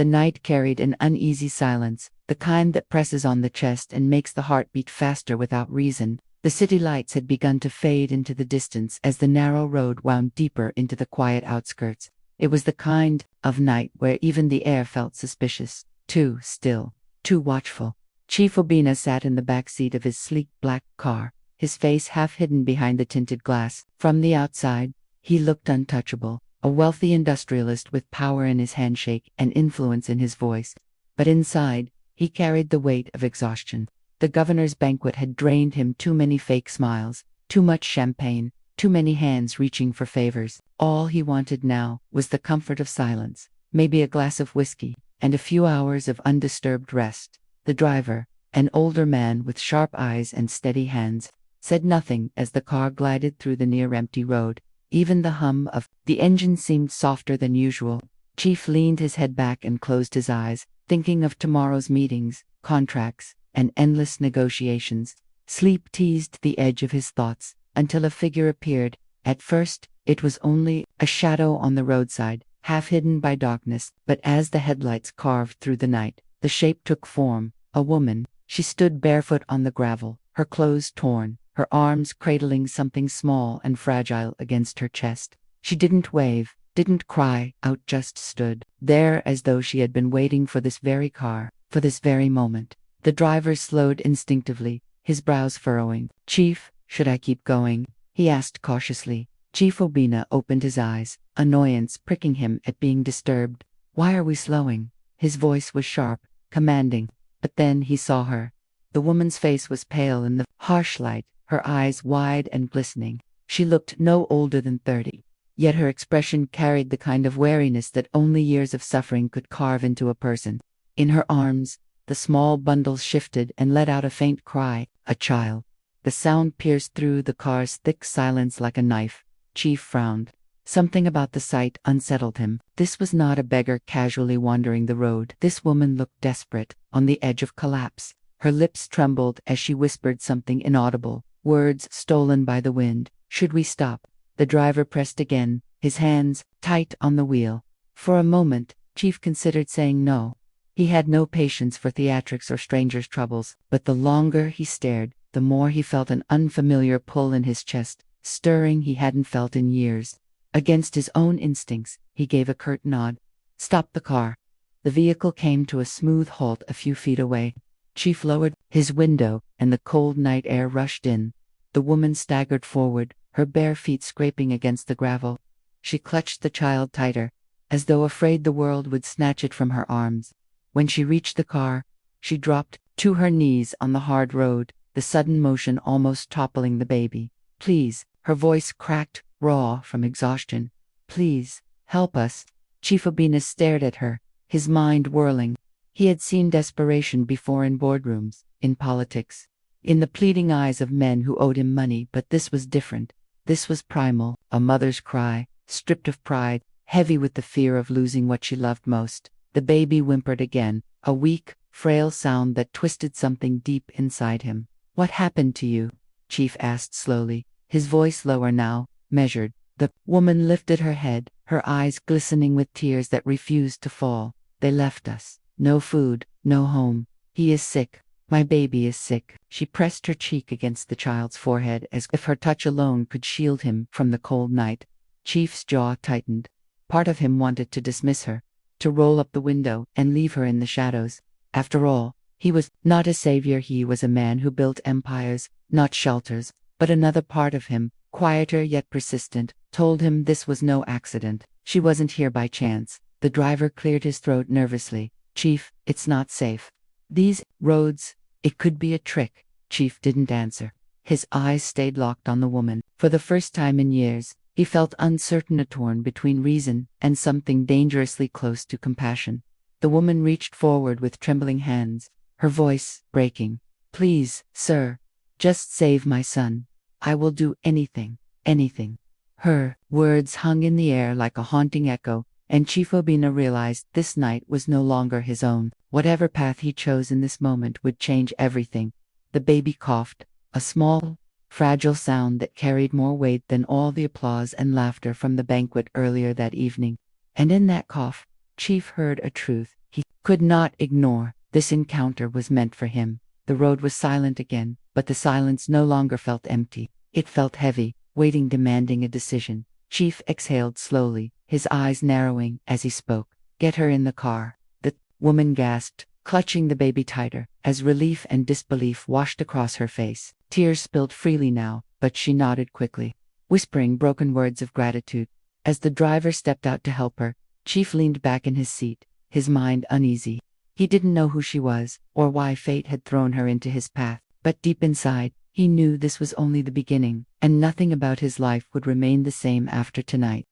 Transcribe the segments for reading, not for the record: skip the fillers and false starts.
The night carried an uneasy silence, the kind that presses on the chest and makes the heart beat faster without reason. The city lights had begun to fade into the distance as the narrow road wound deeper into the quiet outskirts. It was the kind of night where even the air felt suspicious, too still, too watchful. Chief Obina sat in the back seat of his sleek black car, his face half hidden behind the tinted glass. From the outside, he looked untouchable, a wealthy industrialist with power in his handshake and influence in his voice. But inside, he carried the weight of exhaustion. The governor's banquet had drained him too many fake smiles, too much champagne, too many hands reaching for favors. All he wanted now was the comfort of silence, maybe a glass of whiskey, and a few hours of undisturbed rest. The driver, an older man with sharp eyes and steady hands, said nothing as the car glided through the near-empty road. Even the hum of the engine seemed softer than usual. Chief leaned his head back and closed his eyes, thinking of tomorrow's meetings, contracts, and endless negotiations. Sleep teased the edge of his thoughts until a figure appeared. At first, it was only a shadow on the roadside, half hidden by darkness, but as the headlights carved through the night, the shape took form. A woman. She stood barefoot on the gravel, her clothes torn, her arms cradling something small and fragile against her chest. She didn't wave, didn't cry out, just stood there as though she had been waiting for this very car, for this very moment. The driver slowed instinctively, his brows furrowing. "Chief, should I keep going?" he asked cautiously. Chief Obina opened his eyes, annoyance pricking him at being disturbed. "Why are we slowing?" His voice was sharp, commanding. But then he saw her. The woman's face was pale in the harsh light, her eyes wide and glistening. She looked no older than 30, yet her expression carried the kind of wariness that only years of suffering could carve into a person. In her arms, the small bundle shifted and let out a faint cry, a child. The sound pierced through the car's thick silence like a knife. Chief frowned. Something about the sight unsettled him. This was not a beggar casually wandering the road. This woman looked desperate, on the edge of collapse. Her lips trembled as she whispered something inaudible, words stolen by the wind. "Should we stop?" The driver pressed again, his hands tight on the wheel. For a moment, Chief considered saying no. He had no patience for theatrics or strangers' troubles, but the longer he stared, the more he felt an unfamiliar pull in his chest, stirring he hadn't felt in years. Against his own instincts, he gave a curt nod. "Stop the car." The vehicle came to a smooth halt a few feet away. Chief lowered his window, and the cold night air rushed in. The woman staggered forward, her bare feet scraping against the gravel. She clutched the child tighter, as though afraid the world would snatch it from her arms. When she reached the car, she dropped to her knees on the hard road, the sudden motion almost toppling the baby. "Please," her voice cracked, raw from exhaustion. "Please, help us." Chief Obina stared at her, his mind whirling. He had seen desperation before in boardrooms, in politics, in the pleading eyes of men who owed him money, but this was different. This was primal, a mother's cry, stripped of pride, heavy with the fear of losing what she loved most. The baby whimpered again, a weak, frail sound that twisted something deep inside him. "What happened to you?" Chief asked slowly, his voice lower now, measured. The woman lifted her head, her eyes glistening with tears that refused to fall. "They left us. No food, no home. He is sick. My baby is sick." She pressed her cheek against the child's forehead as if her touch alone could shield him from the cold night. Chief's jaw tightened. Part of him wanted to dismiss her, to roll up the window and leave her in the shadows. After all, he was not a savior. He was a man who built empires, not shelters. But another part of him, quieter yet persistent, told him this was no accident. She wasn't here by chance. The driver cleared his throat nervously. "Chief, it's not safe. These roads, it could be a trick." Chief didn't answer. His eyes stayed locked on the woman. For the first time in years, he felt uncertain, torn between reason and something dangerously close to compassion. The woman reached forward with trembling hands, her voice breaking. "Please, sir, just save my son. I will do anything, anything." Her words hung in the air like a haunting echo, and Chief Obina realized this night was no longer his own. Whatever path he chose in this moment would change everything. The baby coughed, a small, fragile sound that carried more weight than all the applause and laughter from the banquet earlier that evening. And in that cough, Chief heard a truth he could not ignore. This encounter was meant for him. The road was silent again, but the silence no longer felt empty. It felt heavy, waiting, demanding a decision. Chief exhaled slowly, his eyes narrowing as he spoke. "Get her in the car." The woman gasped, clutching the baby tighter, as relief and disbelief washed across her face. Tears spilled freely now, but she nodded quickly, whispering broken words of gratitude. As the driver stepped out to help her, Chief leaned back in his seat, his mind uneasy. He didn't know who she was, or why fate had thrown her into his path, but deep inside, he knew this was only the beginning, and nothing about his life would remain the same after tonight.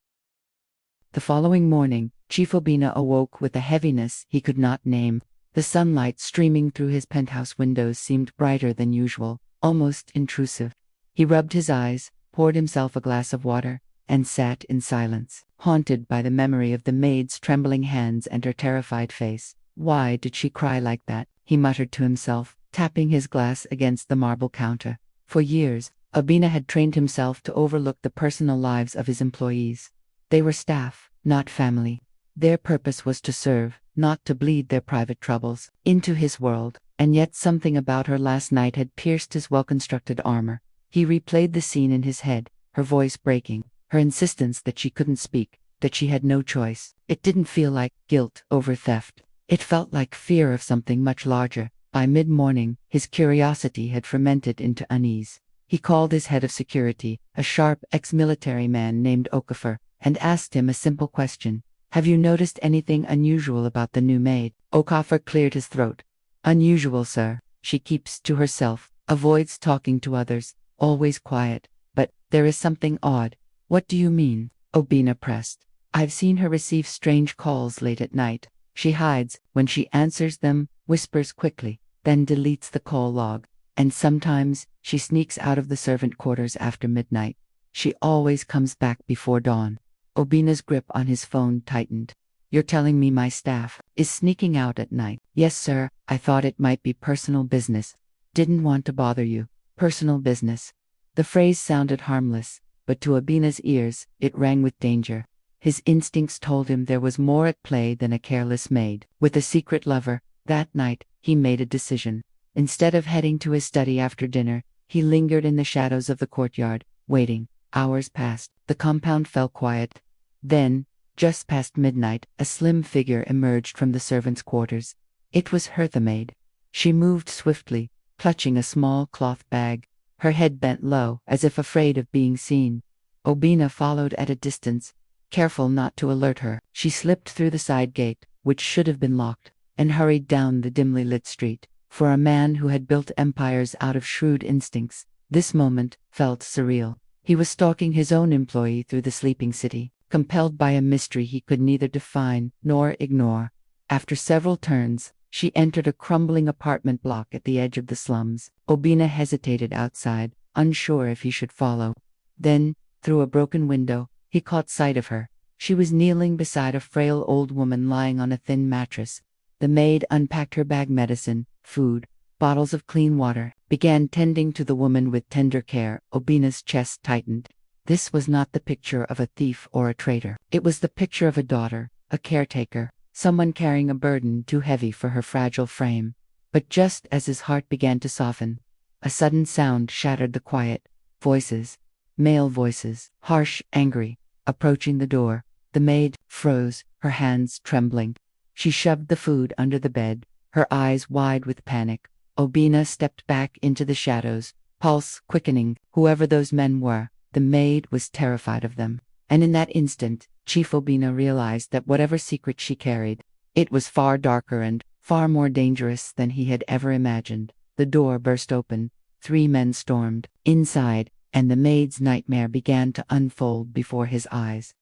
The following morning, Chief Obina awoke with a heaviness he could not name. The sunlight streaming through his penthouse windows seemed brighter than usual, almost intrusive. He rubbed his eyes, poured himself a glass of water, and sat in silence, haunted by the memory of the maid's trembling hands and her terrified face. Why did she cry like that? He muttered to himself, tapping his glass against the marble counter. For years, Obina had trained himself to overlook the personal lives of his employees. They were staff, not family. Their purpose was to serve, not to bleed their private troubles into his world, and yet something about her last night had pierced his well-constructed armor. He replayed the scene in his head, her voice breaking, her insistence that she couldn't speak, that she had no choice. It didn't feel like guilt over theft. It felt like fear of something much larger. By mid-morning, his curiosity had fermented into unease. He called his head of security, a sharp ex-military man named Okafor, and asked him a simple question. "Have you noticed anything unusual about the new maid?" Okafor cleared his throat. "Unusual, sir. She keeps to herself, avoids talking to others, always quiet. But there is something odd." "What do you mean?" Obina pressed. "I've seen her receive strange calls late at night. She hides when she answers them, whispers quickly, then deletes the call log. And sometimes she sneaks out of the servant quarters after midnight. She always comes back before dawn." Obina's grip on his phone tightened. "You're telling me my staff is sneaking out at night?" "Yes, sir. I thought it might be personal business. Didn't want to bother you." Personal business. The phrase sounded harmless, but to Obina's ears, it rang with danger. His instincts told him there was more at play than a careless maid with a secret lover. That night, he made a decision. Instead of heading to his study after dinner, he lingered in the shadows of the courtyard, waiting. Hours passed. The compound fell quiet. Then, just past midnight, a slim figure emerged from the servants' quarters. It was Hertha maid. She moved swiftly, clutching a small cloth bag, her head bent low, as if afraid of being seen. Obina followed at a distance, careful not to alert her. She slipped through the side gate, which should have been locked, and hurried down the dimly lit street. For a man who had built empires out of shrewd instincts, this moment felt surreal. He was stalking his own employee through the sleeping city, compelled by a mystery he could neither define nor ignore. After several turns, she entered a crumbling apartment block at the edge of the slums. Obina hesitated outside, unsure if he should follow. Then, through a broken window, he caught sight of her. She was kneeling beside a frail old woman lying on a thin mattress. The maid unpacked her bag medicine, food, bottles of clean water, began tending to the woman with tender care. Obina's chest tightened. This was not the picture of a thief or a traitor. It was the picture of a daughter, a caretaker, someone carrying a burden too heavy for her fragile frame. But just as his heart began to soften, a sudden sound shattered the quiet. Voices. Male voices, harsh, angry, approaching the door. The maid froze, her hands trembling. She shoved the food under the bed, her eyes wide with panic. Obina stepped back into the shadows, pulse quickening. Whoever those men were, the maid was terrified of them. And in that instant, Chief Obina realized that whatever secret she carried, it was far darker and far more dangerous than he had ever imagined. The door burst open. 3 men stormed inside, and the maid's nightmare began to unfold before his eyes.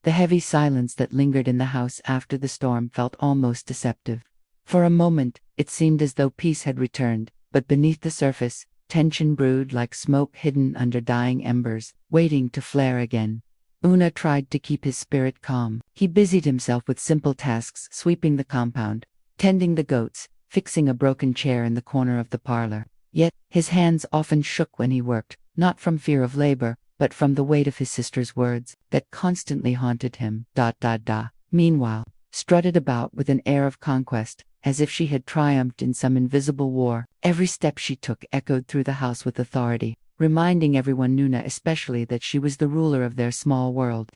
The heavy silence that lingered in the house after the storm felt almost deceptive. For a moment, it seemed as though peace had returned, but beneath the surface, tension brewed like smoke hidden under dying embers, waiting to flare again. Una tried to keep his spirit calm. He busied himself with simple tasks, sweeping the compound, tending the goats, fixing a broken chair in the corner of the parlor. Yet, his hands often shook when he worked, not from fear of labor, but from the weight of his sister's words that constantly haunted him. Meanwhile, strutted about with an air of conquest, as if she had triumphed in some invisible war. Every step she took echoed through the house with authority, reminding everyone, Nuna especially, that she was the ruler of their small world.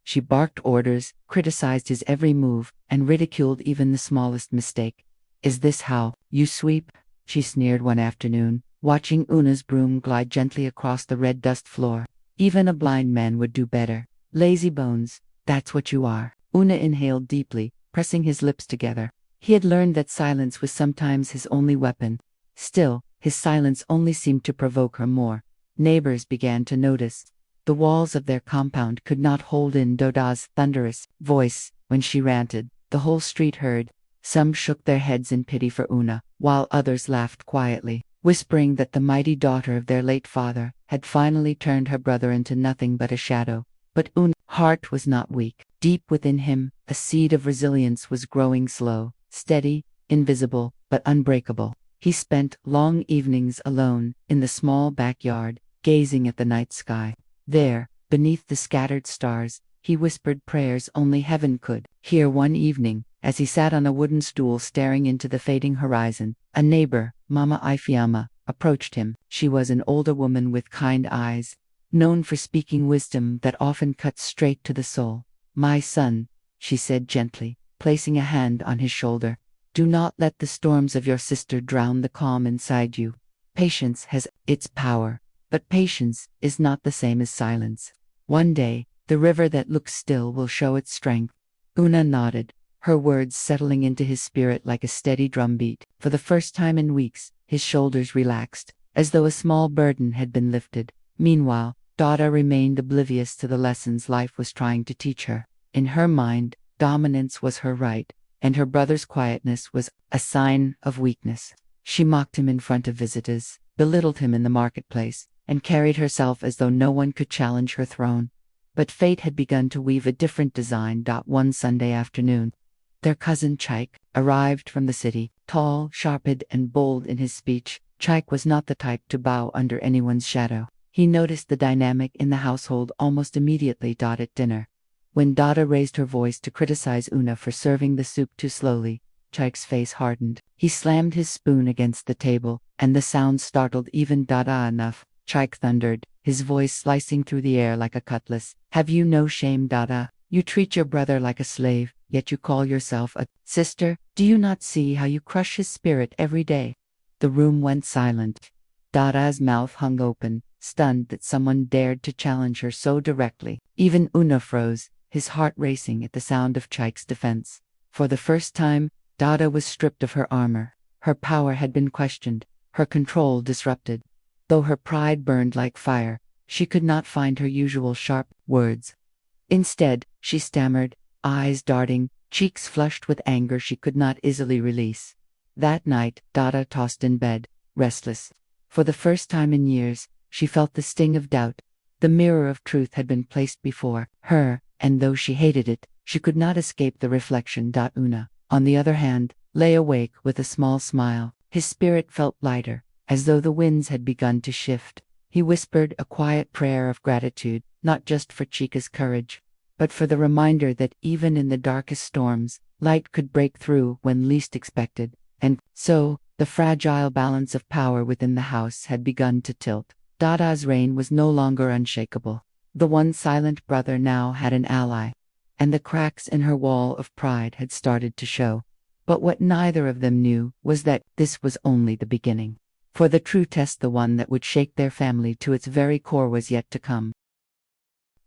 She barked orders, criticized his every move, and ridiculed even the smallest mistake. "Is this how you sweep?" she sneered one afternoon, watching Una's broom glide gently across the red dust floor. "Even a blind man would do better. Lazy bones, that's what you are." Una inhaled deeply, pressing his lips together. He had learned that silence was sometimes his only weapon. Still, his silence only seemed to provoke her more. Neighbors began to notice. The walls of their compound could not hold in Doda's thunderous voice when she ranted. The whole street heard. Some shook their heads in pity for Una, while others laughed quietly, whispering that the mighty daughter of their late father had finally turned her brother into nothing but a shadow. But Una's heart was not weak. Deep within him, a seed of resilience was growing, slow, steady, invisible, but unbreakable. He spent long evenings alone in the small backyard, gazing at the night sky. There, beneath the scattered stars, he whispered prayers only heaven could hear. One evening, as he sat on a wooden stool staring into the fading horizon, a neighbor, Mama Ifeama, approached him. She was an older woman with kind eyes, known for speaking wisdom that often cuts straight to the soul. "My son," she said gently, placing a hand on his shoulder, "do not let the storms of your sister drown the calm inside you. Patience has its power, but patience is not the same as silence. One day, the river that looks still will show its strength." Una nodded, her words settling into his spirit like a steady drumbeat. For the first time in weeks, his shoulders relaxed, as though a small burden had been lifted. Meanwhile, Dada remained oblivious to the lessons life was trying to teach her. In her mind, dominance was her right, and her brother's quietness was a sign of weakness. She mocked him in front of visitors, belittled him in the marketplace, and carried herself as though no one could challenge her throne. But fate had begun to weave a different design. One Sunday afternoon, their cousin Chaik arrived from the city, tall, sharp-eyed, and bold in his speech. Chaik was not the type to bow under anyone's shadow. He noticed the dynamic in the household almost immediately. At dinner, when Dada raised her voice to criticize Una for serving the soup too slowly, Chaik's face hardened. He slammed his spoon against the table, and the sound startled even Dada enough. Chaik thundered, his voice slicing through the air like a cutlass. "Have you no shame, Dada? You treat your brother like a slave, yet you call yourself a sister? Do you not see how you crush his spirit every day?" The room went silent. Dada's mouth hung open, stunned that someone dared to challenge her so directly. Even Una froze, his heart racing at the sound of Chaik's defense. For the first time, Dada was stripped of her armor. Her power had been questioned, her control disrupted. Though her pride burned like fire, she could not find her usual sharp words. Instead, she stammered, eyes darting, cheeks flushed with anger she could not easily release. That night, Dada tossed in bed, restless. For the first time in years, she felt the sting of doubt. The mirror of truth had been placed before her, and though she hated it, she could not escape the reflection. Una, on the other hand, lay awake with a small smile. His spirit felt lighter, as though the winds had begun to shift. He whispered a quiet prayer of gratitude, not just for Chica's courage, but for the reminder that even in the darkest storms, light could break through when least expected. And so, the fragile balance of power within the house had begun to tilt. Dada's reign was no longer unshakable. The one silent brother now had an ally, and the cracks in her wall of pride had started to show. But what neither of them knew was that this was only the beginning. For the true test, the one that would shake their family to its very core, was yet to come.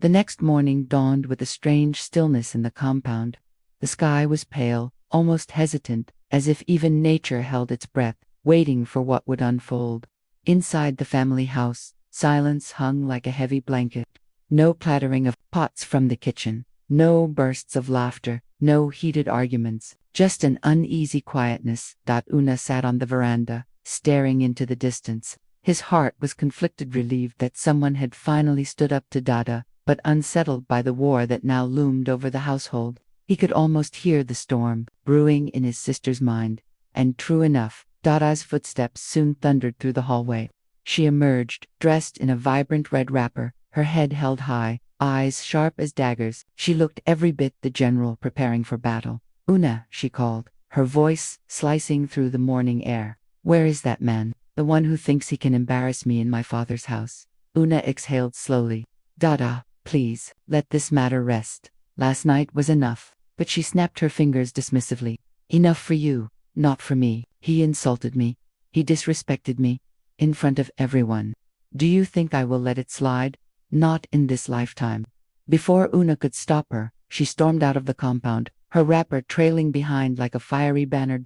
The next morning dawned with a strange stillness in the compound. The sky was pale, almost hesitant, as if even nature held its breath, waiting for what would unfold. Inside the family house, silence hung like a heavy blanket. No clattering of pots from the kitchen, no bursts of laughter, no heated arguments, just an uneasy quietness. Una sat on the veranda, staring into the distance. His heart was conflicted, relieved that someone had finally stood up to Dada, but unsettled by the war that now loomed over the household. He could almost hear the storm brewing in his sister's mind. And true enough, Dada's footsteps soon thundered through the hallway. She emerged, dressed in a vibrant red wrapper, her head held high, eyes sharp as daggers. She looked every bit the general preparing for battle. "Una," she called, her voice slicing through the morning air. "Where is that man? The one who thinks he can embarrass me in my father's house." Una exhaled slowly. "Dada, please, let this matter rest. Last night was enough." But she snapped her fingers dismissively. "Enough for you, not for me. He insulted me. He disrespected me. In front of everyone. Do you think I will let it slide? Not in this lifetime." Before Una could stop her, she stormed out of the compound, her wrapper trailing behind like a fiery banner.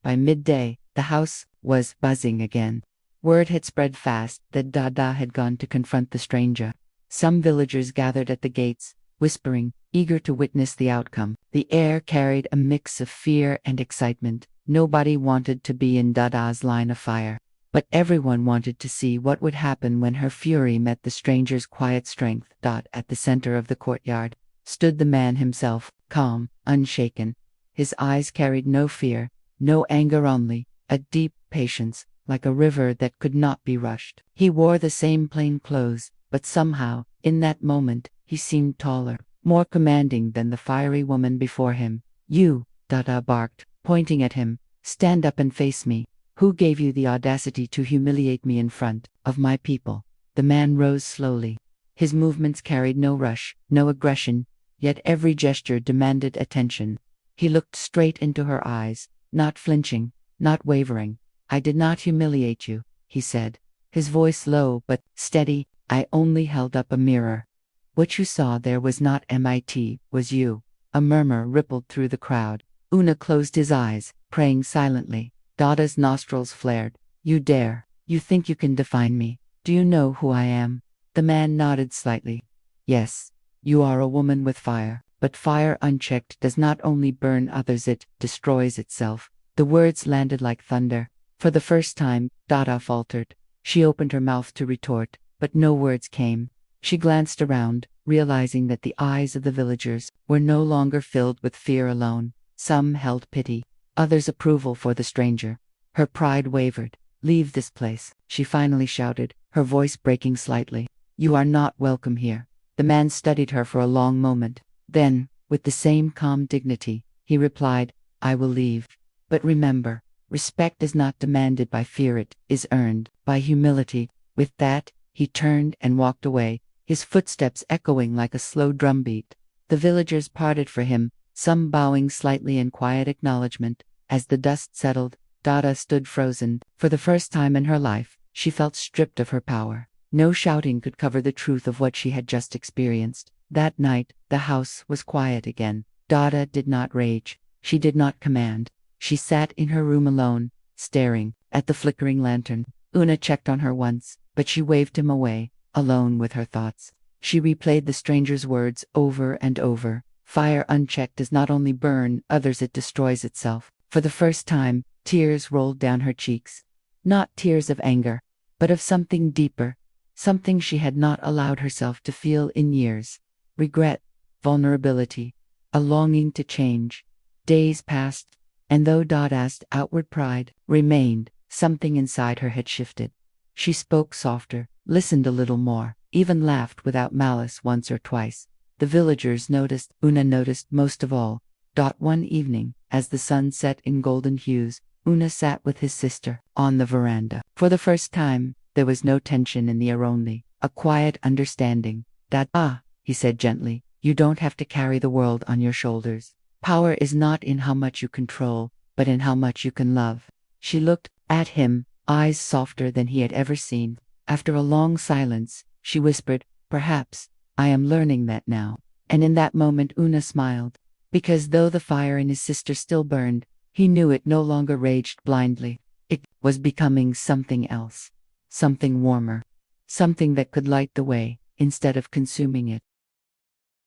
By midday, the house was buzzing again. Word had spread fast that Dada had gone to confront the stranger. Some villagers gathered at the gates, whispering, eager to witness the outcome. The air carried a mix of fear and excitement. Nobody wanted to be in Dada's line of fire. But everyone wanted to see what would happen when her fury met the stranger's quiet strength. At the center of the courtyard stood the man himself, calm, unshaken. His eyes carried no fear, no anger, only a deep patience, like a river that could not be rushed. He wore the same plain clothes, but somehow, in that moment, he seemed taller, more commanding than the fiery woman before him. "You," Dada barked, pointing at him, "stand up and face me. Who gave you the audacity to humiliate me in front of my people?" The man rose slowly. His movements carried no rush, no aggression, yet every gesture demanded attention. He looked straight into her eyes, not flinching, not wavering. "I did not humiliate you," he said, his voice low but steady. "I only held up a mirror. What you saw there was not me, was you." A murmur rippled through the crowd. Una closed his eyes, praying silently. Dada's nostrils flared. "You dare? You think you can define me? Do you know who I am?" The man nodded slightly. "Yes, you are a woman with fire, but fire unchecked does not only burn others, it destroys itself." The words landed like thunder. For the first time, Dada faltered. She opened her mouth to retort, but no words came. She glanced around, realizing that the eyes of the villagers were no longer filled with fear alone. Some held pity, others approval for the stranger. Her pride wavered. "Leave this place," she finally shouted, her voice breaking slightly. "You are not welcome here." The man studied her for a long moment. Then, with the same calm dignity, he replied, "I will leave. But remember, respect is not demanded by fear, it is earned by humility." With that, he turned and walked away, his footsteps echoing like a slow drumbeat. The villagers parted for him, some bowing slightly in quiet acknowledgement. As the dust settled, Dada stood frozen. For the first time in her life, she felt stripped of her power. No shouting could cover the truth of what she had just experienced. That night, the house was quiet again. Dada did not rage. She did not command. She sat in her room alone, staring at the flickering lantern. Una checked on her once, but she waved him away, alone with her thoughts. She replayed the stranger's words over and over. Fire unchecked does not only burn others, it destroys itself. For the first time, tears rolled down her cheeks. Not tears of anger, but of something deeper, something she had not allowed herself to feel in years. Regret, vulnerability, a longing to change. Days passed, and though Dada's outward pride remained, something inside her had shifted. She spoke softer, listened a little more, even laughed without malice once or twice. The villagers noticed. Una noticed most of all. One evening, as the sun set in golden hues, Una sat with his sister on the veranda. For the first time, there was no tension in the air, only a quiet understanding. He said gently, "you don't have to carry the world on your shoulders. Power is not in how much you control, but in how much you can love." She looked at him, eyes softer than he had ever seen. After a long silence, she whispered, "Perhaps I am learning that now." And in that moment Una smiled, because though the fire in his sister still burned, he knew it no longer raged blindly. It was becoming something else, something warmer, something that could light the way instead of consuming it.